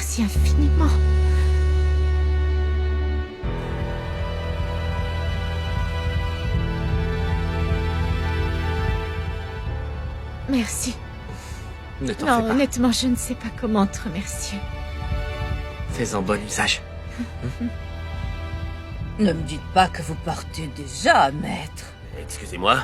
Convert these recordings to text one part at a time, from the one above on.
Merci infiniment. Merci. Ne t'en Non, fais pas. honnêtement, je ne sais pas comment te remercier. Fais-en bon usage. Ne me dites pas que vous partez déjà, maître. Excusez-moi.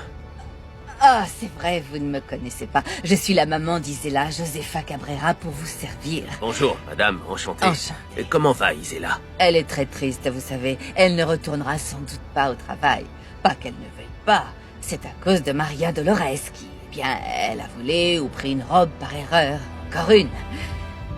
Ah, c'est vrai, vous ne me connaissez pas. Je suis la maman d'Isela, Josefa Cabrera, pour vous servir. Bonjour, madame, enchanté. Enchanté. Comment va Isela? Elle est très triste, vous savez. Elle ne retournera sans doute pas au travail. Pas qu'elle ne veuille pas. C'est à cause de Maria Dolores qui, eh bien, elle a volé ou pris une robe par erreur. Encore une.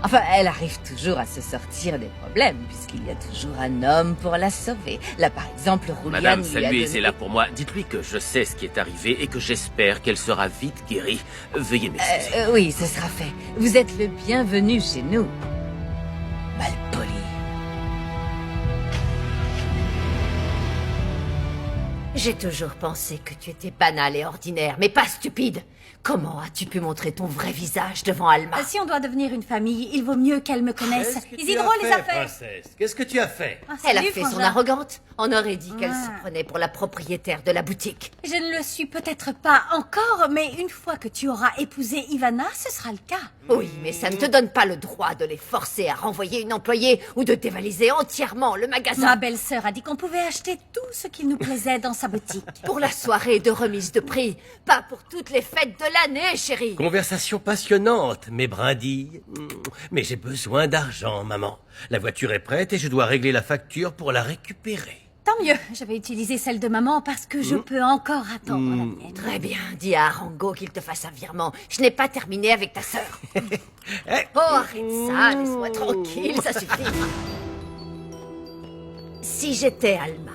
Enfin, elle arrive toujours à se sortir des problèmes, puisqu'il y a toujours un homme pour la sauver. Là, par exemple, Julian Madame, lui a saluez donné... Isela pour moi. Dites-lui que je sais ce qui est arrivé et que j'espère qu'elle sera vite guérie. Veuillez m'excuser. Oui, ce sera fait. Vous êtes le bienvenu chez nous. Malpoli. J'ai toujours pensé que tu étais banal et ordinaire, mais pas stupide. Comment as-tu pu montrer ton vrai visage devant Alma? Si on doit devenir une famille, il vaut mieux qu'elle me connaisse. Isidro les a fait. Princesse, qu'est-ce que tu as fait? Ah, Elle a salut, fait son frangin. arrogante. On aurait dit qu'elle Ah. se prenait pour la propriétaire de la boutique. Je ne le suis peut-être pas encore, mais une fois que tu auras épousé Ivana, ce sera le cas. Oui, mais ça ne te donne pas le droit de les forcer à renvoyer une employée ou de dévaliser entièrement le magasin. Ma belle-sœur a dit qu'on pouvait acheter tout ce qu'il nous plaisait dans sa boutique. Pour la soirée de remise de prix, pas pour toutes les fêtes de l'année, chérie. Conversation passionnante, mes brindilles. Mais j'ai besoin d'argent, maman. La voiture est prête et je dois régler la facture pour la récupérer. Tant mieux, je vais utiliser celle de maman parce que je peux encore attendre la mienne. Très bien, dis à Arango qu'il te fasse un virement. Je n'ai pas terminé avec ta sœur. Oh, arrête ça, laisse-moi tranquille, ça suffit. Si j'étais Alma,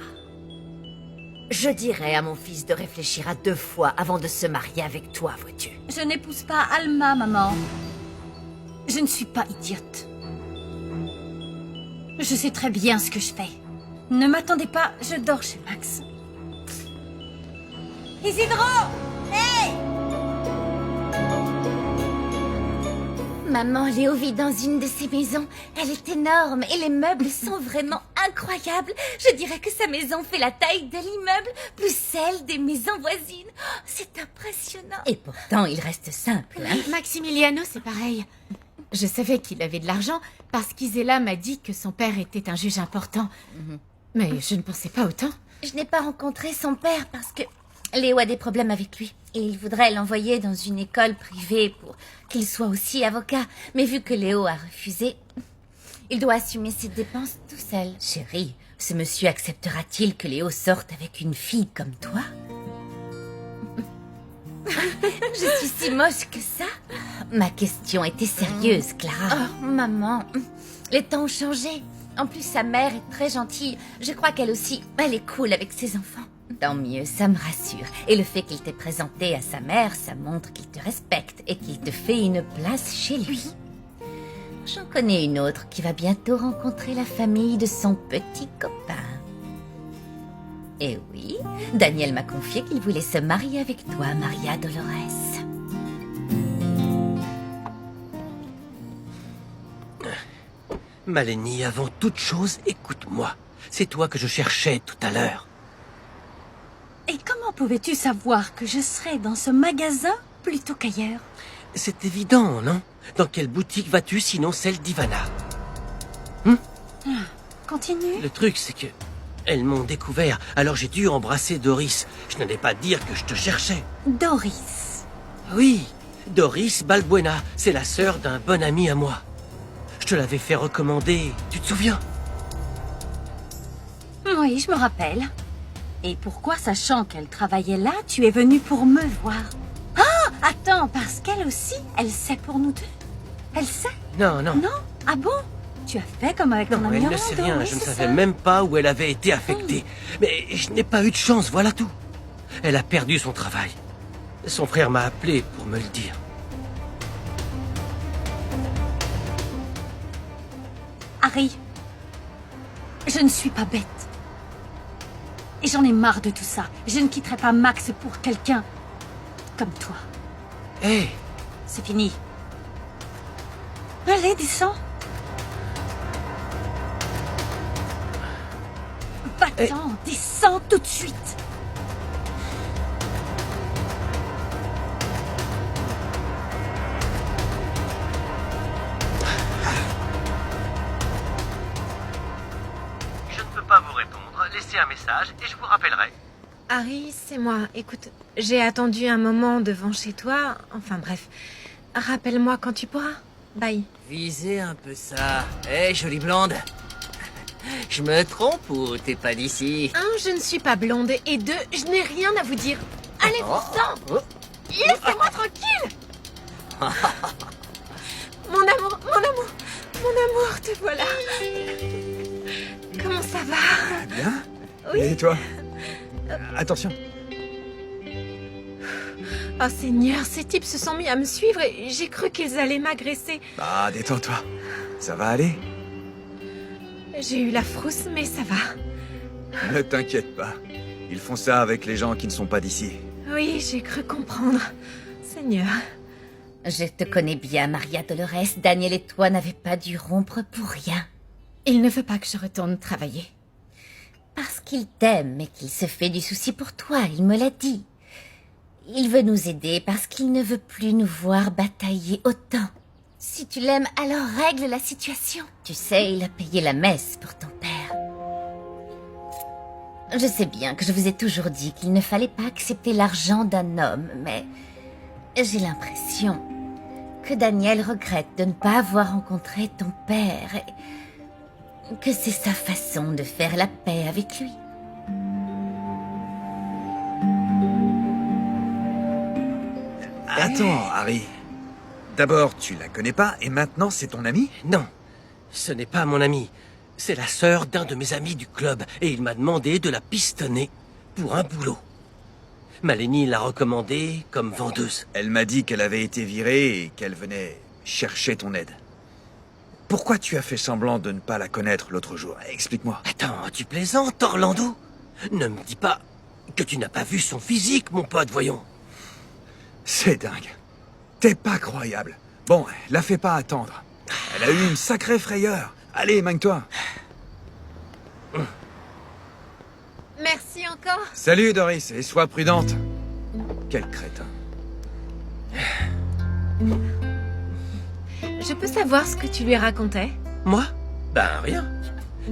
je dirais à mon fils de réfléchir à 2 fois avant de se marier avec toi, vois-tu. Je n'épouse pas Alma, maman. Je ne suis pas idiote. Je sais très bien ce que je fais. Ne m'attendez pas, je dors chez Max. Isidro! Hey! Maman, Léo vit dans une de ces maisons. Elle est énorme et les meubles sont vraiment incroyables. Je dirais que sa maison fait la taille de l'immeuble, plus celle des maisons voisines. Oh, c'est impressionnant. Et pourtant, il reste simple. Hein? Maximiliano, c'est pareil. Je savais qu'il avait de l'argent parce qu'Isela m'a dit que son père était un juge important. Mais je ne pensais pas autant. Je n'ai pas rencontré son père parce que Léo a des problèmes avec lui. Et il voudrait l'envoyer dans une école privée pour qu'il soit aussi avocat. Mais vu que Léo a refusé, il doit assumer ses dépenses tout seul. Chérie, ce monsieur acceptera-t-il que Léo sorte avec une fille comme toi? Je suis si moche que ça. Ma question était sérieuse, Clara. Oh, maman, les temps ont changé. En plus, sa mère est très gentille. Je crois qu'elle aussi, elle est cool avec ses enfants. Tant mieux, ça me rassure. Et le fait qu'il t'ait présenté à sa mère, ça montre qu'il te respecte et qu'il te fait une place chez lui. J'en connais une autre qui va bientôt rencontrer la famille de son petit copain. Et oui, Daniel m'a confié qu'il voulait se marier avec toi, Maria Dolores. Malenie, avant toute chose, écoute-moi. C'est toi que je cherchais tout à l'heure. Et comment pouvais-tu savoir que je serais dans ce magasin plutôt qu'ailleurs? C'est évident, non? Dans quelle boutique vas-tu sinon celle d'Ivana? Continue. Le truc, c'est que... elles m'ont découvert, alors j'ai dû embrasser Doris. Je n'allais pas dire que je te cherchais. Doris. Oui, Doris Balbuena, c'est la sœur d'un bon ami à moi. Je te l'avais fait recommander, tu te souviens? Oui, je me rappelle. Et pourquoi, sachant qu'elle travaillait là, tu es venu pour me voir? Ah, attends, parce qu'elle aussi, elle sait pour nous deux. Elle sait? Non, non. Non? Ah bon? Tu as fait comme avec ton Non, ami elle ne Orlando, sait rien, oui, je ne c'est savais ça. même pas où elle avait été affectée. Mais je n'ai pas eu de chance, voilà tout. Elle a perdu son travail. Son frère m'a appelé pour me le dire. Harry, je ne suis pas bête. Et j'en ai marre de tout ça. Je ne quitterai pas Max pour quelqu'un comme toi. Hé, C'est fini. Allez, descends. Attends, descends tout de suite. Je ne peux pas vous répondre. Laissez un message et je vous rappellerai. Harry, c'est moi. Écoute, j'ai attendu un moment devant chez toi. Enfin bref. Rappelle-moi quand tu pourras. Bye. Visez un peu ça. Hé, jolie blonde. Je me trompe ou t'es pas d'ici? Un, je ne suis pas blonde. Et deux, je n'ai rien à vous dire. Allez, sang! Oh. Laissez-moi tranquille! Mon amour, mon amour, mon amour, te voilà. Comment ça va? Bien. Oui. Et toi? Attention. Oh Seigneur, ces types se sont mis à me suivre et j'ai cru qu'ils allaient m'agresser. Ah, détends-toi. Ça va aller? J'ai eu la frousse, mais ça va. Ne t'inquiète pas. Ils font ça avec les gens qui ne sont pas d'ici. Oui, j'ai cru comprendre. Seigneur. Je te connais bien, Maria Dolores. Daniel et toi n'avez pas dû rompre pour rien. Il ne veut pas que je retourne travailler. Parce qu'il t'aime et qu'il se fait du souci pour toi, il me l'a dit. Il veut nous aider parce qu'il ne veut plus nous voir batailler autant. Si tu l'aimes, alors règle la situation. Tu sais, il a payé la messe pour ton père. Je sais bien que je vous ai toujours dit qu'il ne fallait pas accepter l'argent d'un homme, mais j'ai l'impression que Daniel regrette de ne pas avoir rencontré ton père et que c'est sa façon de faire la paix avec lui. Attends, Harry. D'abord, tu la connais pas et maintenant c'est ton ami? Non, ce n'est pas mon ami. C'est la sœur d'un de mes amis du club et il m'a demandé de la pistonner pour un boulot. Maleni l'a recommandée comme vendeuse. Elle m'a dit qu'elle avait été virée et qu'elle venait chercher ton aide. Pourquoi tu as fait semblant de ne pas la connaître l'autre jour? Explique-moi. Attends, tu plaisantes, Orlando? Ne me dis pas que tu n'as pas vu son physique, mon pote, voyons. C'est dingue. T'es pas croyable. Bon, la fais pas attendre. Elle a eu une sacrée frayeur. Allez, magne-toi. Merci encore. Salut, Doris, et sois prudente. Quel crétin. Je peux savoir ce que tu lui racontais? Moi? Ben rien.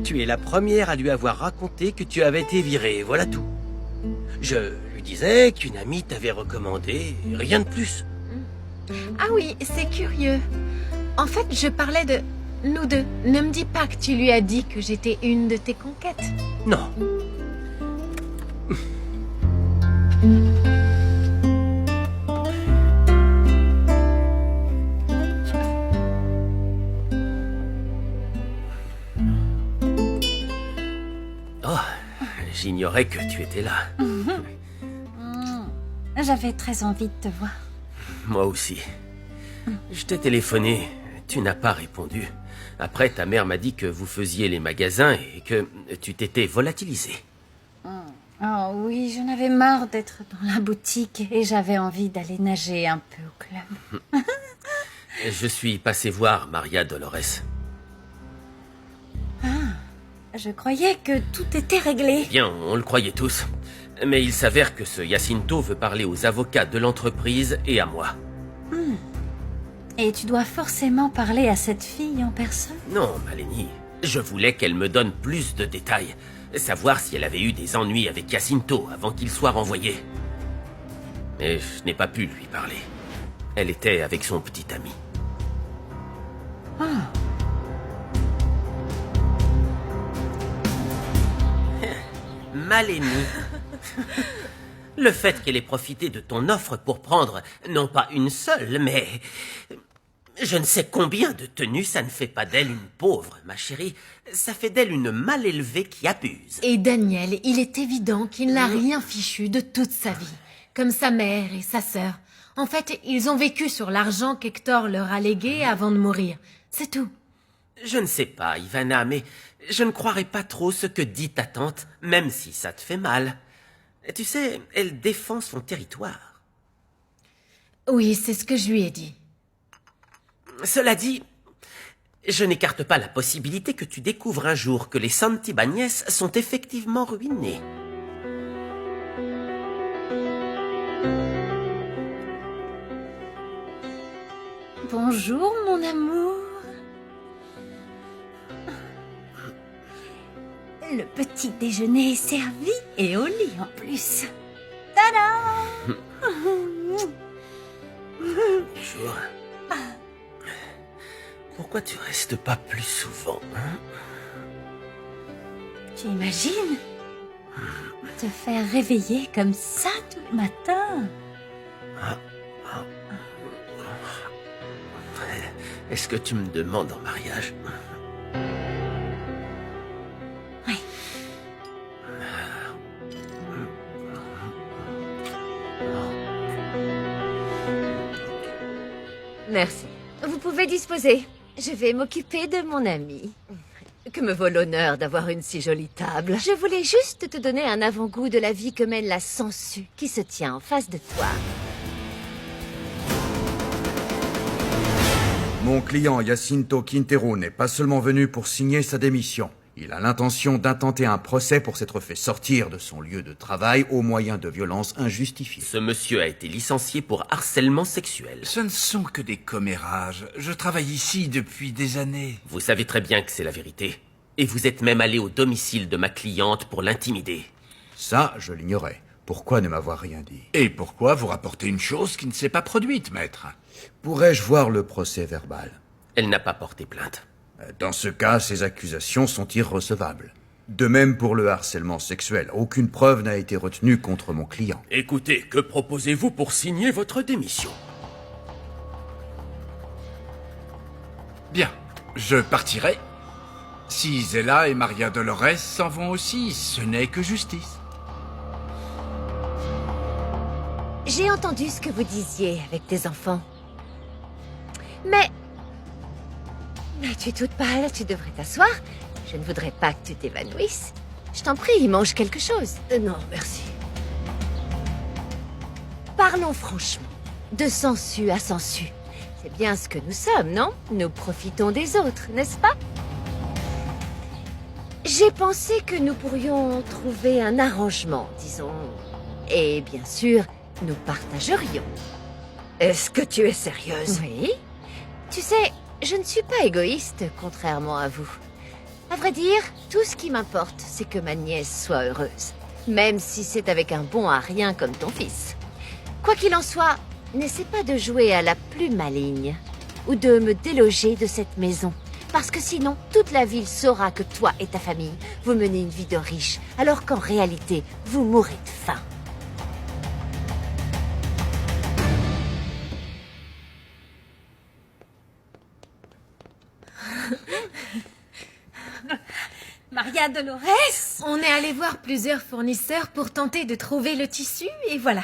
Tu es la première à lui avoir raconté que tu avais été viré, voilà tout. Je lui disais qu'une amie t'avait recommandé, rien de plus. Ah oui, c'est curieux. En fait, je parlais de nous deux. Ne me dis pas que tu lui as dit que j'étais une de tes conquêtes. Non. Oh, j'ignorais que tu étais là. J'avais très envie de te voir. Moi aussi. Je t'ai téléphoné, tu n'as pas répondu. Après, ta mère m'a dit que vous faisiez les magasins et que tu t'étais volatilisé. Oh oui, j'en avais marre d'être dans la boutique et j'avais envie d'aller nager un peu au club. Je suis passé voir Maria Dolores. Je croyais que tout était réglé. Bien, on le croyait tous. Mais il s'avère que ce Jacinto veut parler aux avocats de l'entreprise et à moi. Et tu dois forcément parler à cette fille en personne? Non, Maleni. Je voulais qu'elle me donne plus de détails. Savoir si elle avait eu des ennuis avec Jacinto avant qu'il soit renvoyé. Mais je n'ai pas pu lui parler. Elle était avec son petit ami. Maleni. Le fait qu'elle ait profité de ton offre pour prendre, non pas une seule, mais je ne sais combien de tenues, ça ne fait pas d'elle une pauvre, ma chérie. Ça fait d'elle une mal élevée qui abuse. Et Daniel, il est évident qu'il n'a rien fichu de toute sa vie. Comme sa mère et sa sœur. En fait, ils ont vécu sur l'argent qu'Hector leur a légué avant de mourir. C'est tout. Je ne sais pas, Ivana, mais je ne croirais pas trop ce que dit ta tante, même si ça te fait mal. Tu sais, elle défend son territoire. Oui, c'est ce que je lui ai dit. Cela dit, Je n'écarte pas la possibilité que tu découvres un jour que les Santibáñez sont effectivement ruinés. Bonjour, mon amour. Le petit déjeuner est servi et au lit en plus. Tada! Bonjour. Pourquoi tu restes pas plus souvent, hein? Tu imagines te faire réveiller comme ça tous les matins? Est-ce que tu me demandes en mariage? Oui. Merci. Vous pouvez disposer. Je vais m'occuper de mon ami. Que me vaut l'honneur d'avoir une si jolie table. Je voulais juste te donner un avant-goût de la vie que mène la sangsue qui se tient en face de toi. Mon client Jacinto Quintero n'est pas seulement venu pour signer sa démission. Il a l'intention d'intenter un procès pour s'être fait sortir de son lieu de travail au moyen de violences injustifiées. Ce monsieur a été licencié pour harcèlement sexuel. Ce ne sont que des commérages. Je travaille ici depuis des années. Vous savez très bien que c'est la vérité. Et vous êtes même allé au domicile de ma cliente pour l'intimider. Ça, je l'ignorais. Pourquoi ne m'avoir rien dit? Et pourquoi vous rapportez une chose qui ne s'est pas produite, maître? Pourrais-je voir le procès verbal? Elle n'a pas porté plainte. Dans ce cas, ces accusations sont irrecevables. De même pour le harcèlement sexuel. Aucune preuve n'a été retenue contre mon client. Écoutez, que proposez-vous pour signer votre démission? Bien, je partirai. Si Zella et Maria Dolores s'en vont aussi, ce n'est que justice. J'ai entendu ce que vous disiez avec tes enfants. Mais tu es toute pâle, tu devrais t'asseoir. Je ne voudrais pas que tu t'évanouisses. Je t'en prie, mange quelque chose. Non, merci. Parlons franchement. De sensu à sensu. C'est bien ce que nous sommes, non? Nous profitons des autres, n'est-ce pas? J'ai pensé que nous pourrions trouver un arrangement, disons. Et bien sûr, nous partagerions. Est-ce que tu es sérieuse? Oui. Tu sais, je ne suis pas égoïste, contrairement à vous. À vrai dire, tout ce qui m'importe, c'est que ma nièce soit heureuse. Même si c'est avec un bon à rien comme ton fils. Quoi qu'il en soit, n'essaie pas de jouer à la plus maligne. Ou de me déloger de cette maison. Parce que sinon, toute la ville saura que toi et ta famille, vous menez une vie de riche, alors qu'en réalité, vous mourrez de faim. Maria Dolores! On est allé voir plusieurs fournisseurs pour tenter de trouver le tissu, et voilà.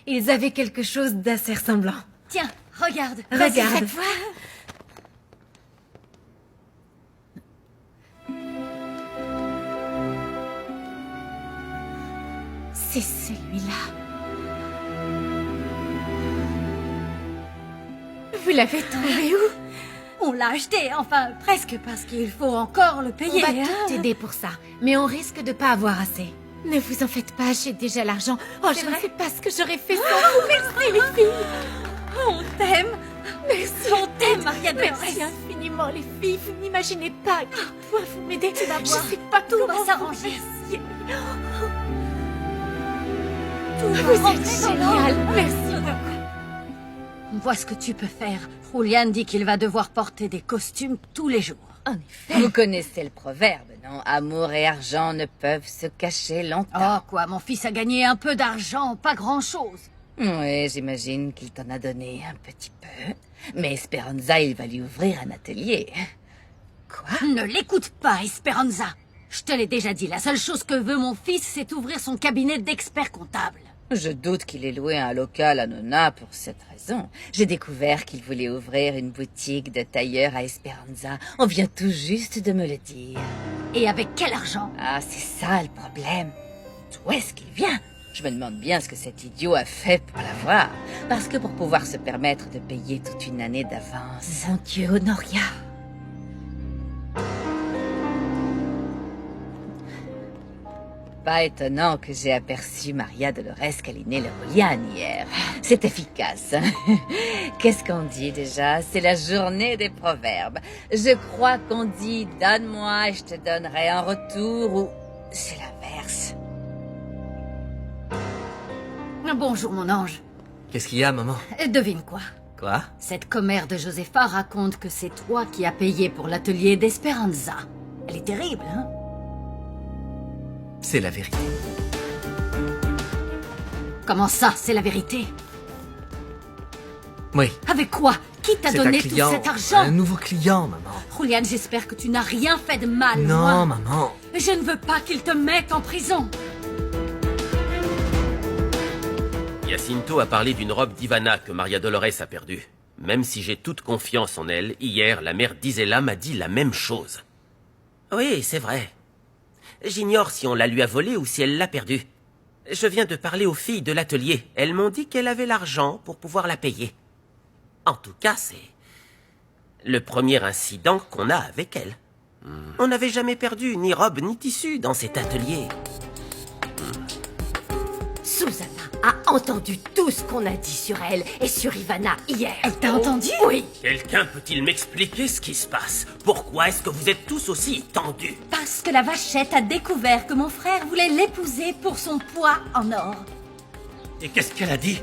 Ils avaient quelque chose d'assez ressemblant. Tiens, regarde. Regarde. Vas-y, faites voir. C'est celui-là. Vous l'avez trouvé où? On l'a acheté, enfin presque, parce qu'il faut encore le On payer. va hein. tout aider pour ça, mais on risque de pas avoir assez. Ne vous en faites pas, j'ai déjà l'argent. Oh, je ne sais pas ce que j'aurais fait sans vous. Merci les filles. On t'aime. Merci. On t'aime, Maria Dolores. Merci infiniment les filles. Vous n'imaginez pas à quel point vous m'aidez. Tu vas voir. Je sais pas Tout va comment s'arranger. vous remercier. Tout va Vous êtes rentrer dans génial. l'ordre. Merci. Vois ce que tu peux faire. Julian dit qu'il va devoir porter des costumes tous les jours. En effet. Vous connaissez le proverbe, non? Amour et argent ne peuvent se cacher longtemps. Oh quoi, mon fils a gagné un peu d'argent, pas grand-chose. Oui, j'imagine qu'il t'en a donné un petit peu. Mais Esperanza, il va lui ouvrir un atelier. Quoi? Ne l'écoute pas, Esperanza. Je te l'ai déjà dit, la seule chose que veut mon fils, c'est ouvrir son cabinet d'expert comptable. Je doute qu'il ait loué un local à Nona pour cette raison. J'ai découvert qu'il voulait ouvrir une boutique de tailleur à Esperanza. On vient tout juste de me le dire. Et avec quel argent? Ah, c'est ça le problème. D'où est-ce qu'il vient? Je me demande bien ce que cet idiot a fait pour l'avoir. Parce que pour pouvoir se permettre de payer toute une année d'avance... Mon Dieu, Honoria. pas étonnant que j'ai aperçu Maria Dolores câliner le Julian hier. C'est efficace. Qu'est-ce qu'on dit déjà? C'est la journée des proverbes. Je crois qu'on dit « donne-moi et je te donnerai en retour » ou c'est l'inverse. Bonjour, mon ange. Qu'est-ce qu'il y a, maman? Devine quoi? Quoi? Cette commère de Josefa raconte que c'est toi qui as payé pour l'atelier d'Esperanza. Elle est terrible, hein? C'est la vérité. Comment ça, c'est la vérité? Oui. Avec quoi? Qui t'a C'est un donné client, tout cet argent? un nouveau client, maman. Julian, j'espère que tu n'as rien fait de mal, Non, moi. maman. Je ne veux pas qu'il te mette en prison. Jacinto a parlé d'une robe d'Ivana que Maria Dolores a perdue. Même si j'ai toute confiance en elle, hier, la mère d'Isela m'a dit la même chose. Oui, c'est vrai. J'ignore si on la lui a volée ou si elle l'a perdue. Je viens de parler aux filles de l'atelier. Elles m'ont dit qu'elle avait l'argent pour pouvoir la payer. En tout cas, c'est le premier incident qu'on a avec elle. On n'avait jamais perdu ni robe ni tissu dans cet atelier. Susanna a entendu tout ce qu'on a dit sur elle et sur Ivana hier. Elle t'a entendu? Oui. Quelqu'un peut-il m'expliquer ce qui se passe? Pourquoi est-ce que vous êtes tous aussi tendus? Parce que la vachette a découvert que mon frère voulait l'épouser pour son poids en or. Et qu'est-ce qu'elle a dit?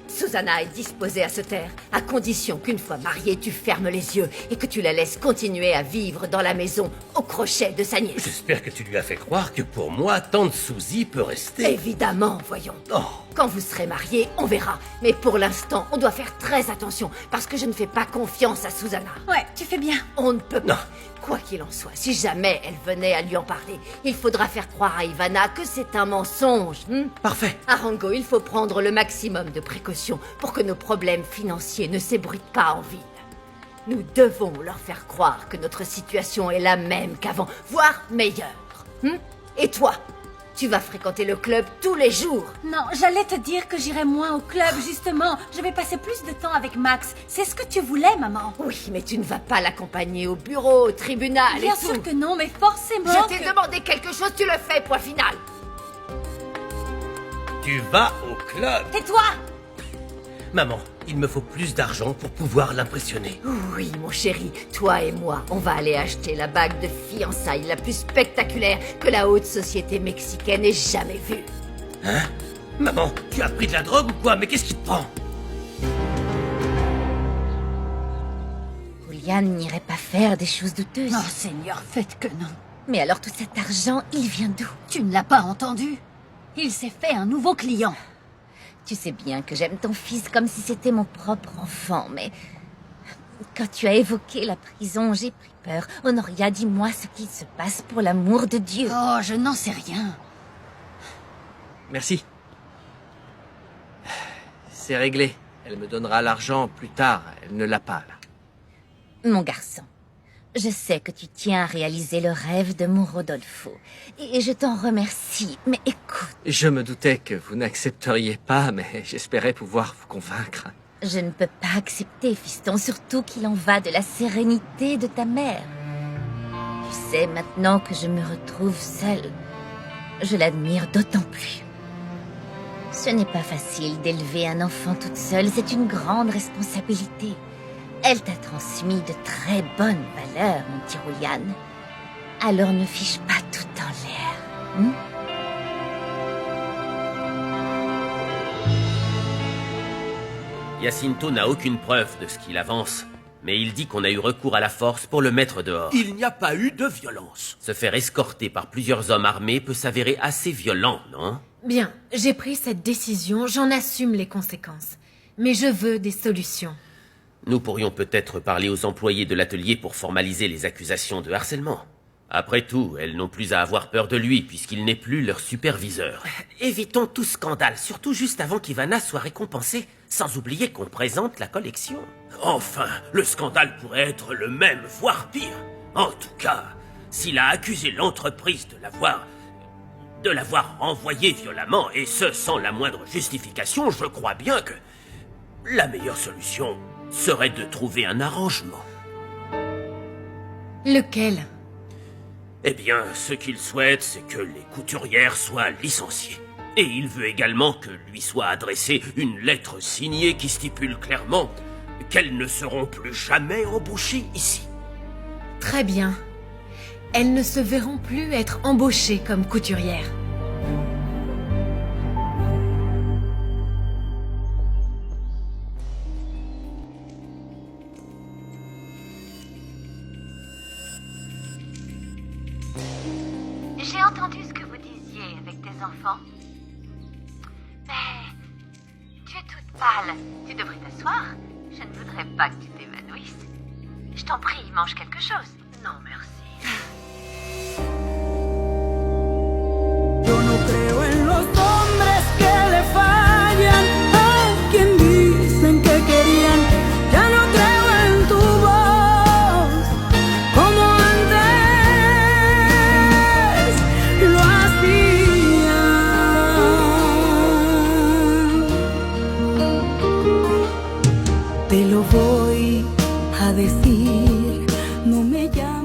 Susanna est disposée à se taire, à condition qu'une fois mariée, tu fermes les yeux et que tu la laisses continuer à vivre dans la maison au crochet de sa nièce. J'espère que tu lui as fait croire que pour moi, tante Suzy peut rester. Évidemment, voyons. Oh. Quand vous serez mariés, on verra. Mais pour l'instant, on doit faire très attention parce que je ne fais pas confiance à Susanna. Ouais, tu fais bien. On ne peut pas. Quoi qu'il en soit, si jamais elle venait à lui en parler, il faudra faire croire à Ivana que c'est un mensonge. Parfait. Arango, il faut prendre le maximum de précautions pour que nos problèmes financiers ne s'ébruitent pas en ville. Nous devons leur faire croire que notre situation est la même qu'avant, voire meilleure. Et toi, tu vas fréquenter le club tous les jours. Non, j'allais te dire que j'irai moins au club, justement. Je vais passer plus de temps avec Max. C'est ce que tu voulais, maman. Oui, mais tu ne vas pas l'accompagner au bureau, au tribunal Bien et tout. sûr que non, mais forcément Je t'ai demandé quelque chose, tu le fais, point final. Tu vas au club. Tais-toi! Maman, il me faut plus d'argent pour pouvoir l'impressionner. Oui, mon chéri, toi et moi, on va aller acheter la bague de fiançailles la plus spectaculaire que la haute société mexicaine ait jamais vue. Hein? Maman, tu as pris de la drogue ou quoi? Mais qu'est-ce qui te prend? Julian n'irait pas faire des choses douteuses. Oh, Seigneur, faites que non. Mais alors tout cet argent, il vient d'où? Tu ne l'as pas entendu? Il s'est fait un nouveau client. Tu sais bien que j'aime ton fils comme si c'était mon propre enfant, mais... Quand tu as évoqué la prison, j'ai pris peur. Honoria, dis-moi ce qu'il se passe pour l'amour de Dieu. Oh, je n'en sais rien. Merci. C'est réglé. Elle me donnera l'argent plus tard. Elle ne l'a pas, là. Mon garçon, je sais que tu tiens à réaliser le rêve de mon Rodolfo. Et je t'en remercie, mais écoute... Je me doutais que vous n'accepteriez pas, mais j'espérais pouvoir vous convaincre. Je ne peux pas accepter, fiston, surtout qu'il en va de la sérénité de ta mère. Tu sais, maintenant que je me retrouve seule, je l'admire d'autant plus. Ce n'est pas facile d'élever un enfant toute seule, c'est une grande responsabilité. Elle t'a transmis de très bonnes valeurs, mon petit Julian. Alors ne fiche pas tout en l'air. Jacinto n'a aucune preuve de ce qu'il avance, mais il dit qu'on a eu recours à la force pour le mettre dehors. Il n'y a pas eu de violence. Se faire escorter par plusieurs hommes armés peut s'avérer assez violent, non? Bien, j'ai pris cette décision, j'en assume les conséquences. Mais je veux des solutions. Nous pourrions peut-être parler aux employés de l'atelier pour formaliser les accusations de harcèlement. Après tout, elles n'ont plus à avoir peur de lui puisqu'il n'est plus leur superviseur. Évitons tout scandale, surtout juste avant qu'Ivana soit récompensée, sans oublier qu'on présente la collection. Enfin, le scandale pourrait être le même, voire pire. En tout cas, s'il a accusé l'entreprise de l'avoir envoyé violemment, et ce sans la moindre justification, je crois bien que la meilleure solution serait de trouver un arrangement. Lequel? Eh bien, ce qu'il souhaite, c'est que les couturières soient licenciées. Et il veut également que lui soit adressée une lettre signée qui stipule clairement qu'elles ne seront plus jamais embauchées ici. Très bien. Elles ne se verront plus être embauchées comme couturières. J'ai entendu ce que vous disiez avec tes enfants. Mais tu es toute pâle. Tu devrais t'asseoir. Je ne voudrais pas que tu t'évanouisses. Je t'en prie, mange quelque chose. Non, merci. Yo no creo en los hombres que le fallan a quien dicen que querían. Ya no creo en tu voz como antes lo hacían. Te lo voy a decir, no me llames.